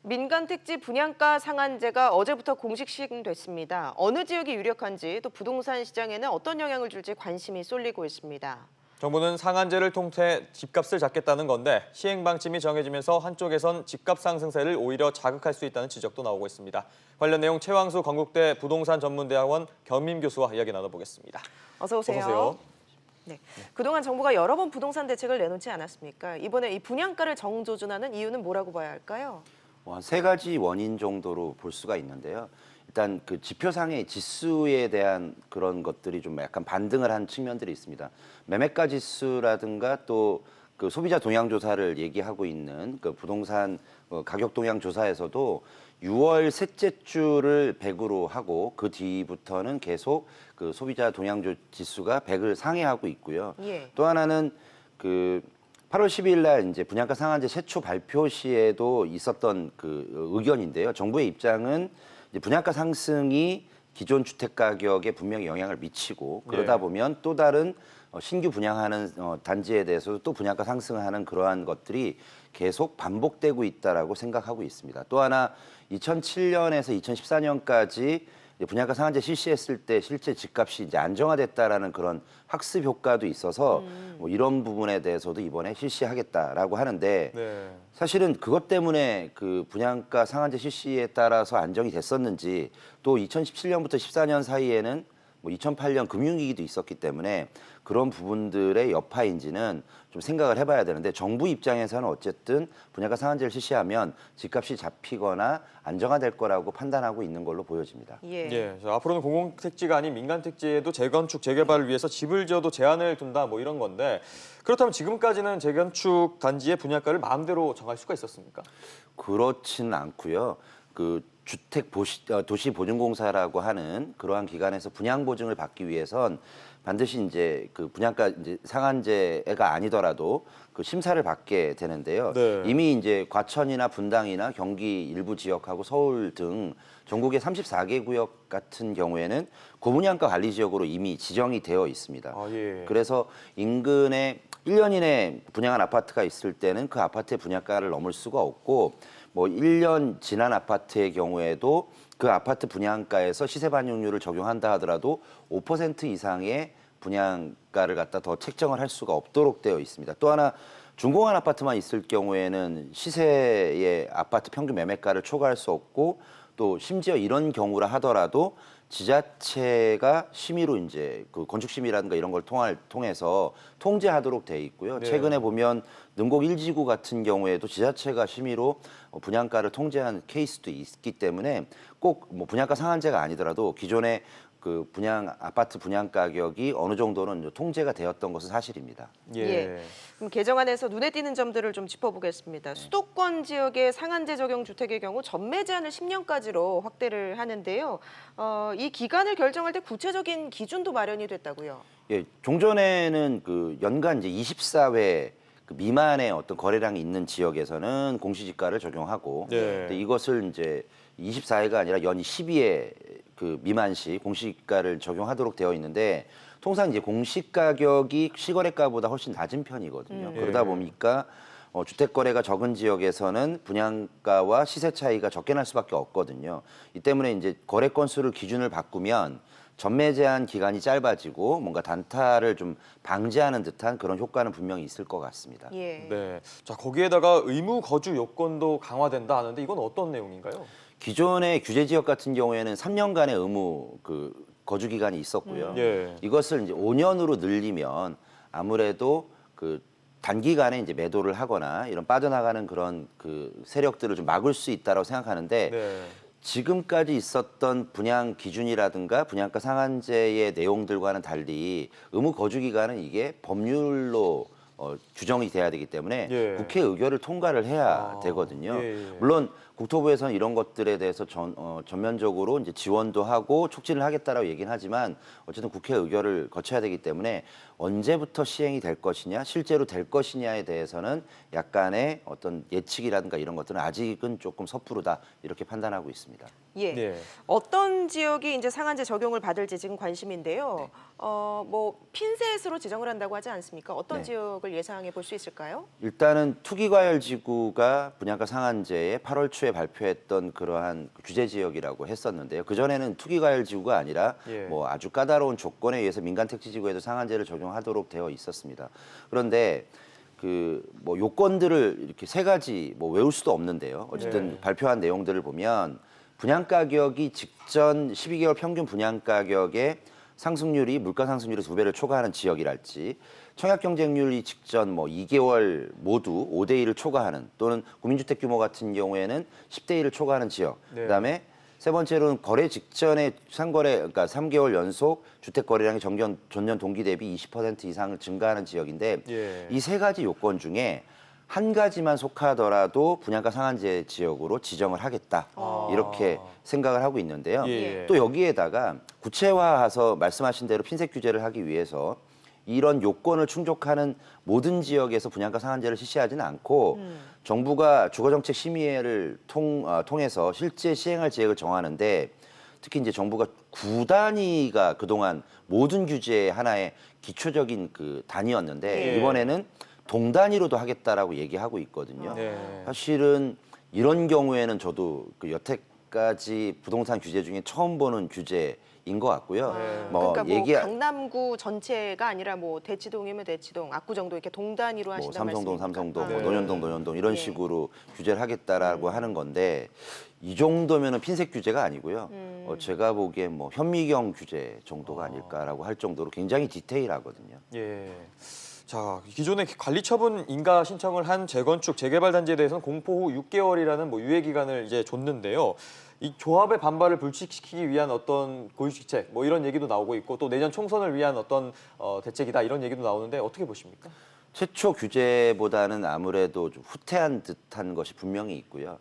민간 택지 분양가 상한제가 어제부터 공식 시행됐습니다. 어느 지역이 유력한지 또 부동산 시장에는 어떤 영향을 줄지 관심이 쏠리고 있습니다. 정부는 상한제를 통해 집값을 잡겠다는 건데 시행 방침이 정해지면서 한쪽에선 집값 상승세를 오히려 자극할 수 있다는 지적도 나오고 있습니다. 관련 내용 최왕수 건국대 부동산 전문대학원 겸임 교수와 이야기 나눠보겠습니다. 어서 오세요. 어서 오세요. 네. 그동안 정부가 여러 번 부동산 대책을 내놓지 않았습니까? 이번에 이 분양가를 정조준하는 이유는 뭐라고 봐야 할까요? 한 세 가지 원인 정도로 볼 수가 있는데요. 일단 그 지표상의 지수에 대한 그런 것들이 좀 약간 반등을 한 측면들이 있습니다. 매매가 지수라든가 또 그 소비자 동향 조사를 얘기하고 있는 그 부동산 가격 동향 조사에서도 6월 셋째 주를 100으로 하고 그 뒤부터는 계속 그 소비자 동향 지수가 100을 상회하고 있고요. 예. 또 하나는 그 8월 10일 날 이제 분양가 상한제 최초 발표 시에도 있었던 그 의견인데요. 정부의 입장은 이제 분양가 상승이 기존 주택 가격에 분명히 영향을 미치고 그러다 보면 또 다른 신규 분양하는 단지에 대해서도 또 분양가 상승하는 그러한 것들이 계속 반복되고 있다라고 생각하고 있습니다. 또 하나 2007년에서 2014년까지 분양가 상한제 실시했을 때 실제 집값이 이제 안정화됐다라는 그런 학습 효과도 있어서 뭐 이런 부분에 대해서도 이번에 실시하겠다라고 하는데 네. 사실은 그것 때문에 그 분양가 상한제 실시에 따라서 안정이 됐었는지 또 2017년부터 14년 사이에는 뭐 2008년 금융위기도 있었기 때문에 그런 부분들의 여파인지는 좀 생각을 해봐야 되는데 정부 입장에서는 어쨌든 분양가 상한제를 실시하면 집값이 잡히거나 안정화될 거라고 판단하고 있는 걸로 보여집니다. 예. 예, 앞으로는 공공택지가 아닌 민간택지에도 재건축, 재개발을 위해서 집을 지어도 제한을 둔다 뭐 이런 건데 그렇다면 지금까지는 재건축 단지의 분양가를 마음대로 정할 수가 있었습니까? 그렇지는 않고요. 그 도시보증공사라고 하는 그러한 기관에서 분양 보증을 받기 위해선 반드시 이제 그 분양가 이제 상한제가 아니더라도 그 심사를 받게 되는데요. 네. 이미 이제 과천이나 분당이나 경기 일부 지역하고 서울 등 전국의 34개 구역 같은 경우에는 고분양가 관리 지역으로 이미 지정이 되어 있습니다. 아, 예. 그래서 인근에 1년 이내 분양한 아파트가 있을 때는 그 아파트의 분양가를 넘을 수가 없고 뭐 1년 지난 아파트의 경우에도 그 아파트 분양가에서 시세 반영률을 적용한다 하더라도 5% 이상의 분양가를 갖다 더 책정을 할 수가 없도록 되어 있습니다. 또 하나 준공한 아파트만 있을 경우에는 시세의 아파트 평균 매매가를 초과할 수 없고 또 심지어 이런 경우라 하더라도 지자체가 심의로 이제 그 건축심의라든가 이런 걸 통해서 통제하도록 돼 있고요. 네. 최근에 보면 능곡 1지구 같은 경우에도 지자체가 심의로 분양가를 통제한 케이스도 있기 때문에 꼭 뭐 분양가 상한제가 아니더라도 기존의 그 아파트 분양 가격이 어느 정도는 통제가 되었던 것은 사실입니다. 예. 그럼 개정안에서 눈에 띄는 점들을 좀 짚어보겠습니다. 수도권 지역의 상한제 적용 주택의 경우 전매 제한을 10년까지로 확대를 하는데요. 이 기간을 결정할 때 구체적인 기준도 마련이 됐다고요. 예, 종전에는 그 연간 이제 24회 그 미만의 어떤 거래량이 있는 지역에서는 공시지가를 적용하고 네. 근데 이것을 이제 24회가 아니라 연 12회 그 미만시 공시가를 적용하도록 되어 있는데 통상 이제 공시가격이 시거래가보다 훨씬 낮은 편이거든요. 그러다 보니까 주택 거래가 적은 지역에서는 분양가와 시세 차이가 적게 날 수밖에 없거든요. 이 때문에 이제 거래 건수를 기준을 바꾸면 전매 제한 기간이 짧아지고 뭔가 단타를 좀 방지하는 듯한 그런 효과는 분명히 있을 것 같습니다. 예. 네. 자, 거기에다가 의무 거주 요건도 강화된다 하는데 이건 어떤 내용인가요? 기존의 규제 지역 같은 경우에는 3년간의 의무 그 거주 기간이 있었고요. 예. 이것을 이제 5년으로 늘리면 아무래도 그 단기간에 이제 매도를 하거나 이런 빠져나가는 그런 그 세력들을 좀 막을 수 있다라고 생각하는데 네. 지금까지 있었던 분양 기준이라든가 분양가 상한제의 내용들과는 달리 의무 거주 기간은 이게 법률로 규정이 돼야 되기 때문에 예. 국회 의결을 통과를 해야 되거든요. 예. 물론 국토부에서는 이런 것들에 대해서 전면적으로 이제 지원도 하고 촉진을 하겠다라고 얘기는 하지만 어쨌든 국회 의결을 거쳐야 되기 때문에 언제부터 시행이 될 것이냐, 실제로 될 것이냐에 대해서는 약간의 어떤 예측이라든가 이런 것들은 아직은 조금 섣부르다 이렇게 판단하고 있습니다. 예. 네. 어떤 지역이 이제 상한제 적용을 받을지 지금 관심인데요. 뭐 핀셋으로 지정을 한다고 하지 않습니까? 어떤 네. 지역을 효과를 예상해 볼 수 있을까요? 일단은 투기과열지구가 분양가 상한제에 8월 초에 발표했던 그러한 규제 지역이라고 했었는데요. 그전에는 투기과열지구가 아니라 예. 뭐 아주 까다로운 조건에 의해서 민간택지지구에도 상한제를 적용하도록 되어 있었습니다. 그런데 그 뭐 요건들을 이렇게 세 가지 뭐 외울 수도 없는데요. 어쨌든 네. 발표한 내용들을 보면 분양 가격이 직전 12개월 평균 분양 가격의 상승률이 물가 상승률의 2배를 초과하는 지역이랄지 청약 경쟁률이 직전 뭐 2개월 모두 5대 1을 초과하는 또는 국민주택 규모 같은 경우에는 10대 1을 초과하는 지역. 네. 그다음에 세 번째로는 거래 직전에 상거래 그러니까 3개월 연속 주택 거래량이 전년 동기 대비 20% 이상을 증가하는 지역인데 예. 이 세 가지 요건 중에 한 가지만 속하더라도 분양가 상한제 지역으로 지정을 하겠다. 이렇게 생각을 하고 있는데요. 예. 또 여기에다가 구체화해서 말씀하신 대로 핀셋 규제를 하기 위해서 이런 요건을 충족하는 모든 지역에서 분양가 상한제를 실시하지는 않고 정부가 주거정책 심의회를 통해서 실제 시행할 지역을 정하는데 특히 이제 정부가 구 단위가 그동안 모든 규제의 하나의 기초적인 그 단위였는데 예. 이번에는 동 단위로도 하겠다라고 얘기하고 있거든요. 네. 사실은 이런 경우에는 저도 그 여태까지 부동산 규제 중에 처음 보는 규제인 것 같고요. 네. 그러니까 뭐 강남구 전체가 아니라 뭐 대치동이면 대치동, 압구정도 이렇게 동 단위로 뭐 하신다는 삼성동, 말씀입니까? 삼성동, 뭐 네. 논현동 이런 예. 식으로 규제를 하겠다라고 하는 건데 이 정도면은 핀셋 규제가 아니고요. 제가 보기엔 뭐 현미경 규제 정도가 아닐까라고 할 정도로 굉장히 디테일하거든요. 예. 자, 기존에 관리처분 인가 신청을 한 재건축, 재개발 단지에 대해서는 공포 후 6개월이라는 뭐 유예 기간을 이제 줬는데요. 이 조합의 반발을 불식시키기 위한 어떤 고유지책, 뭐 이런 얘기도 나오고 있고 또 내년 총선을 위한 어떤 대책이다 이런 얘기도 나오는데 어떻게 보십니까? 최초 규제보다는 아무래도 좀 후퇴한 듯한 것이 분명히 있고요.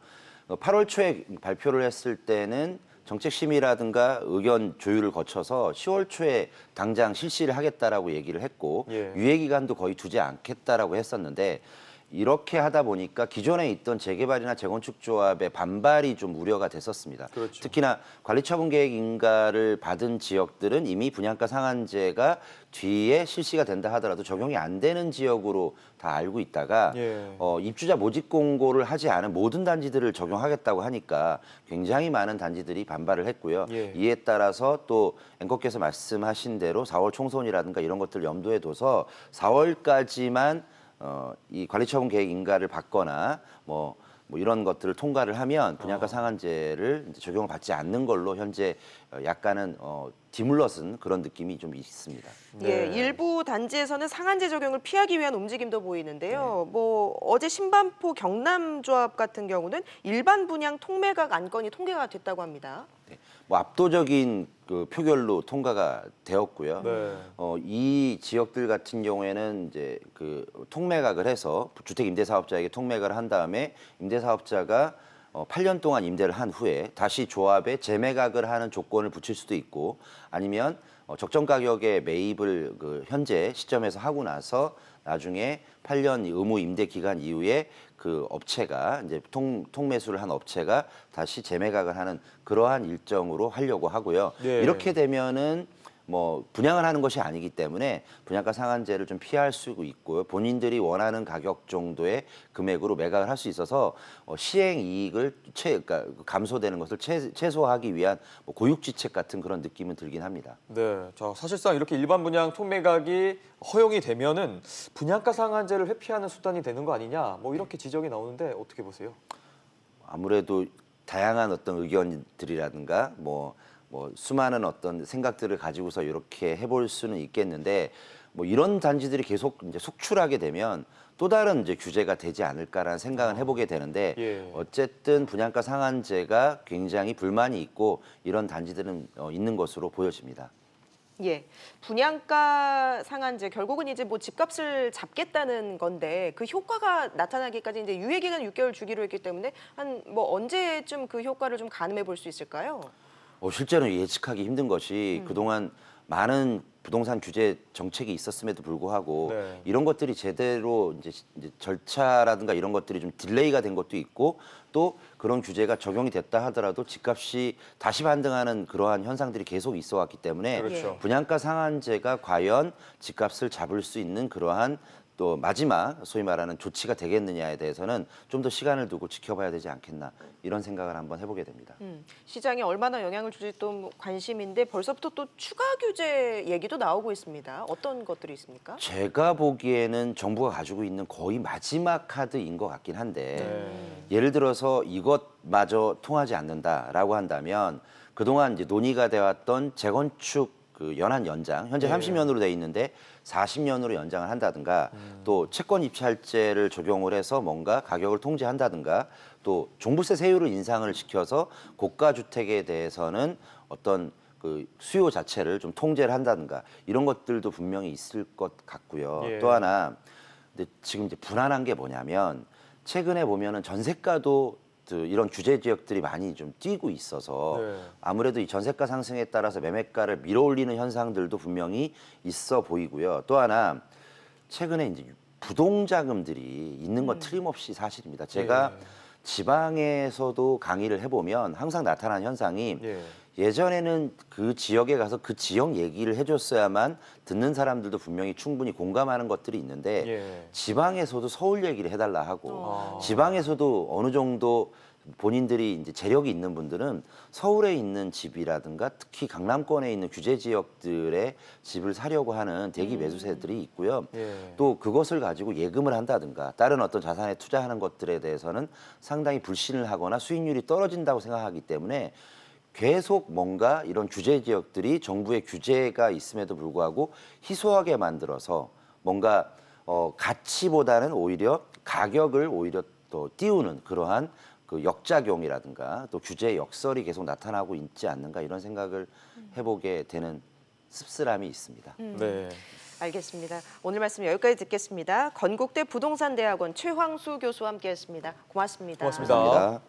8월 초에 발표를 했을 때는 정책 심의라든가 의견 조율을 거쳐서 10월 초에 당장 실시를 하겠다라고 얘기를 했고 예. 유예 기간도 거의 두지 않겠다라고 했었는데 이렇게 하다 보니까 기존에 있던 재개발이나 재건축 조합의 반발이 좀 우려가 됐었습니다. 그렇죠. 특히나 관리처분 계획 인가를 받은 지역들은 이미 분양가 상한제가 뒤에 실시가 된다 하더라도 적용이 안 되는 지역으로 다 알고 있다가 예. 입주자 모집 공고를 하지 않은 모든 단지들을 적용하겠다고 하니까 굉장히 많은 단지들이 반발을 했고요. 예. 이에 따라서 또 앵커께서 말씀하신 대로 4월 총선이라든가 이런 것들을 염두에 둬서 4월까지만 이 관리처분 계획 인가를 받거나 뭐 이런 것들을 통과를 하면 분양가 상한제를 이제 적용을 받지 않는 걸로 현재 약간은 뒤물러선 그런 느낌이 좀 있습니다. 예, 네. 일부 단지에서는 상한제 적용을 피하기 위한 움직임도 보이는데요. 뭐 어제 신반포 경남조합 같은 경우는 일반 분양 통매각 안건이 통계가 됐다고 합니다. 네. 뭐 압도적인 그 표결로 통과가 되었고요. 네. 이 지역들 같은 경우에는 이제 그 통매각을 해서 주택 임대사업자에게 통매각을 한 다음에 임대사업자가 8년 동안 임대를 한 후에 다시 조합에 재매각을 하는 조건을 붙일 수도 있고 아니면 적정 가격에 매입을 그 현재 시점에서 하고 나서 나중에 8년 의무 임대 기간 이후에 그 업체가 이제 통매수를 한 업체가 다시 재매각을 하는 그러한 일정으로 하려고 하고요. 네. 이렇게 되면은 뭐 분양을 하는 것이 아니기 때문에 분양가 상한제를 좀 피할 수 있고요. 본인들이 원하는 가격 정도의 금액으로 매각을 할 수 있어서 시행 이익을 그러니까 감소되는 것을 최소화하기 위한 뭐 고육지책 같은 그런 느낌은 들긴 합니다. 네. 자, 사실상 이렇게 일반 분양 통매각이 허용이 되면은 분양가 상한제를 회피하는 수단이 되는 거 아니냐? 뭐 이렇게 지적이 나오는데 어떻게 보세요? 아무래도 다양한 어떤 의견들이라든가 뭐 수많은 어떤 생각들을 가지고서 이렇게 해볼 수는 있겠는데 뭐 이런 단지들이 계속 이제 속출하게 되면 또 다른 이제 규제가 되지 않을까라는 생각은 해보게 되는데 예. 어쨌든 분양가 상한제가 굉장히 불만이 있고 이런 단지들은 있는 것으로 보여집니다. 예, 분양가 상한제 결국은 이제 뭐 집값을 잡겠다는 건데 그 효과가 나타나기까지 이제 유예 기간 6개월 주기로 했기 때문에 한 뭐 언제쯤 그 효과를 좀 가늠해 볼 수 있을까요? 실제로 예측하기 힘든 것이 그동안 많은 부동산 규제 정책이 있었음에도 불구하고 네. 이런 것들이 제대로 이제 절차라든가 이런 것들이 좀 딜레이가 된 것도 있고 또 그런 규제가 적용이 됐다 하더라도 집값이 다시 반등하는 그러한 현상들이 계속 있어 왔기 때문에 그렇죠. 분양가 상한제가 과연 집값을 잡을 수 있는 그러한 또 마지막 소위 말하는 조치가 되겠느냐에 대해서는 좀 더 시간을 두고 지켜봐야 되지 않겠나 이런 생각을 한번 해보게 됩니다. 시장에 얼마나 영향을 줄지 또 관심인데 벌써부터 또 추가 규제 얘기도 나오고 있습니다. 어떤 것들이 있습니까? 제가 보기에는 정부가 가지고 있는 거의 마지막 카드인 것 같긴 한데 네. 예를 들어서 이것마저 통하지 않는다라고 한다면 그동안 이제 논의가 되었던 재건축 그 연한 연장 현재 네. 30년으로 돼 있는데 40년으로 연장을 한다든가 또 채권 입찰제를 적용을 해서 뭔가 가격을 통제한다든가 또 종부세 세율을 인상을 시켜서 고가 주택에 대해서는 어떤 그 수요 자체를 좀 통제를 한다든가 이런 것들도 분명히 있을 것 같고요. 예. 또 하나 근데 지금 이제 불안한 게 뭐냐면 최근에 보면은 전세가도 이런 규제 지역들이 많이 좀 뛰고 있어서 네. 아무래도 이 전세가 상승에 따라서 매매가를 밀어올리는 현상들도 분명히 있어 보이고요. 또 하나 최근에 이제 부동자금들이 있는 건 틀림없이 사실입니다. 제가 예. 지방에서도 강의를 해보면 항상 나타나는 현상이 예. 예전에는 그 지역에 가서 그 지역 얘기를 해줬어야만 듣는 사람들도 분명히 충분히 공감하는 것들이 있는데 예. 지방에서도 서울 얘기를 해달라 하고 아. 지방에서도 어느 정도 본인들이 이제 재력이 있는 분들은 서울에 있는 집이라든가 특히 강남권에 있는 규제 지역들의 집을 사려고 하는 대기 매수세들이 있고요. 예. 또 그것을 가지고 예금을 한다든가 다른 어떤 자산에 투자하는 것들에 대해서는 상당히 불신을 하거나 수익률이 떨어진다고 생각하기 때문에 계속 뭔가 이런 규제 지역들이 정부의 규제가 있음에도 불구하고 희소하게 만들어서 뭔가 가치보다는 오히려 가격을 오히려 더 띄우는 그러한 그 역작용이라든가 또 규제 역설이 계속 나타나고 있지 않는가 이런 생각을 해보게 되는 씁쓸함이 있습니다. 네. 알겠습니다. 오늘 말씀 여기까지 듣겠습니다. 건국대 부동산대학원 최황수 교수와 함께했습니다. 고맙습니다. 고맙습니다. 감사합니다.